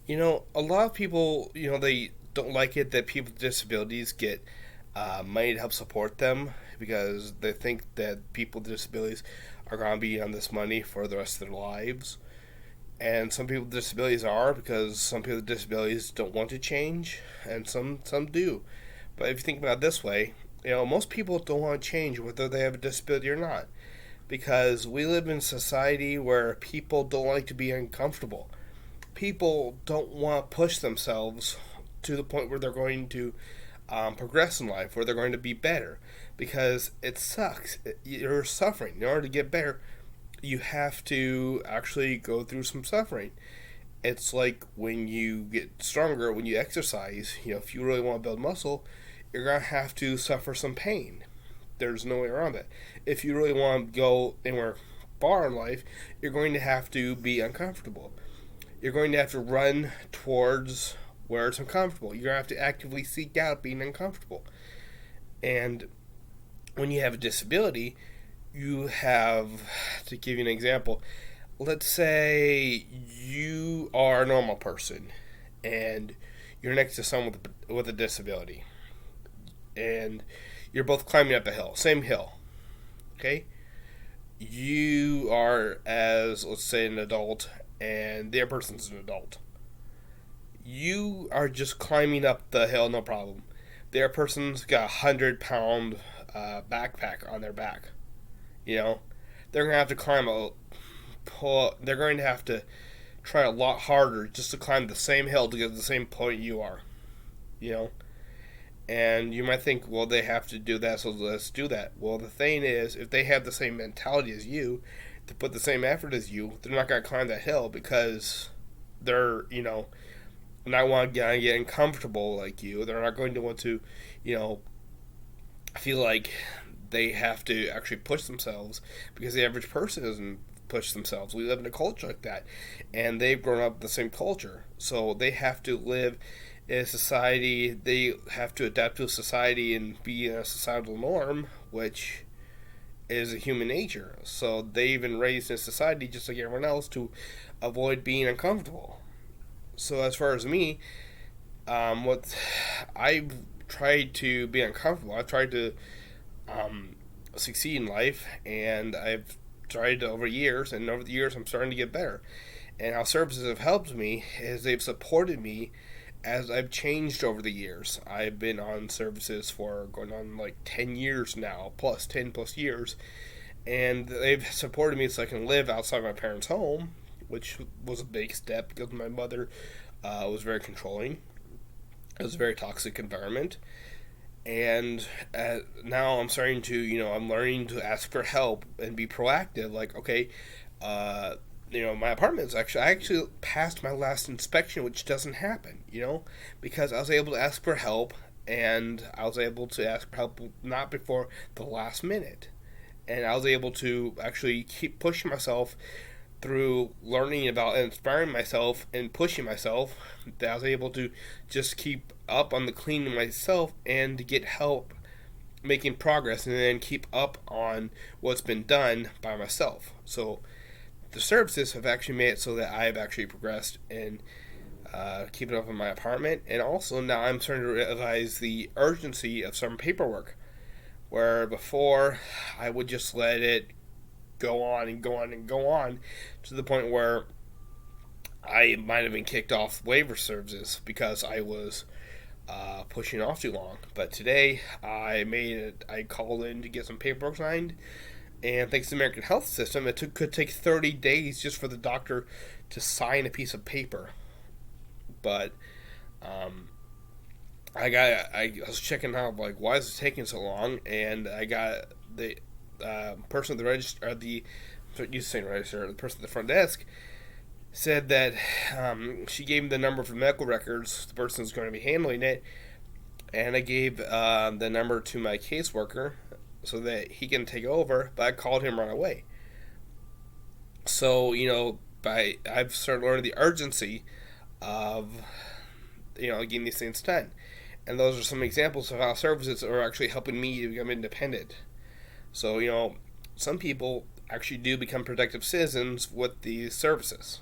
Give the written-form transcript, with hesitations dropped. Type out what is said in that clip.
A lot of people, they don't like it that people with disabilities get money to help support them because they think that people with disabilities are going to be on this money for the rest of their lives. And some people with disabilities are because some people with disabilities don't want to change, and some do. But if you think about it this way, most people don't want to change whether they have a disability or not because we live in a society where people don't like to be uncomfortable. People don't want to push themselves to the point where they're going to progress in life, where they're going to be better, because it sucks. You're suffering. In order to get better, you have to actually go through some suffering. It's like when you get stronger, when you exercise, if you really want to build muscle, you're going to have to suffer some pain. There's no way around it. If you really want to go anywhere far in life, you're going to have to be uncomfortable. You're going to have to run towards where it's uncomfortable. You're going to have to actively seek out being uncomfortable. And when you have a disability, you have, to give you an example, let's say you are a normal person and you're next to someone with a disability. And you're both climbing up a hill, same hill. Okay? You are, as let's say, an adult, and the other person's an adult. You are just climbing up the hill, no problem. The other person's got a 100-pound backpack on their back. They're gonna have to climb they're going to have to try a lot harder just to climb the same hill to get to the same point you are. You know, and you might think, well, they have to do that, so let's do that. Well, the thing is, if they have the same mentality as you, to put the same effort as you, they're not going to climb that hill because they're, not want to get uncomfortable like you. They're not going to want to, feel like they have to actually push themselves because the average person doesn't push themselves. We live in a culture like that, and they've grown up in the same culture, so they have to live in a society. They have to adapt to a society and be in a societal norm, which is a human nature. So they've been raised in a society just like everyone else to avoid being uncomfortable. So as far as me, what I've tried to be uncomfortable. I've tried to succeed in life, and I've tried over years, and over the years I'm starting to get better. And how services have helped me is they've supported me as I've changed over the years. I've been on services for going on like 10 years now, plus 10 plus years, and they've supported me so I can live outside my parents' home, which was a big step because my mother was very controlling. It was a very toxic environment. And now I'm starting to, I'm learning to ask for help and be proactive. Like, okay, my apartment is I actually passed my last inspection, which doesn't happen, because I was able to ask for help, and I was able to ask for help not before the last minute. And I was able to actually keep pushing myself through learning about and inspiring myself and pushing myself, that I was able to just keep up on the cleaning myself and to get help making progress, and then keep up on what's been done by myself. So the services have actually made it so that I've actually progressed in keeping up in my apartment, and also now I'm starting to realize the urgency of some paperwork, where before I would just let it go on and go on and go on to the point where I might have been kicked off waiver services because I was pushing off too long. But today I called in to get some paperwork signed, and thanks to the American health system, could take 30 days just for the doctor to sign a piece of paper. But I was checking out, like, why is it taking so long, and I got the person at the register, the person at the front desk said that she gave me the number for medical records. The person is going to be handling it, and I gave the number to my caseworker so that he can take over. But I called him right away. So I've started learning the urgency of getting these things done, and those are some examples of how services are actually helping me to become independent. So some people actually do become productive citizens with these services.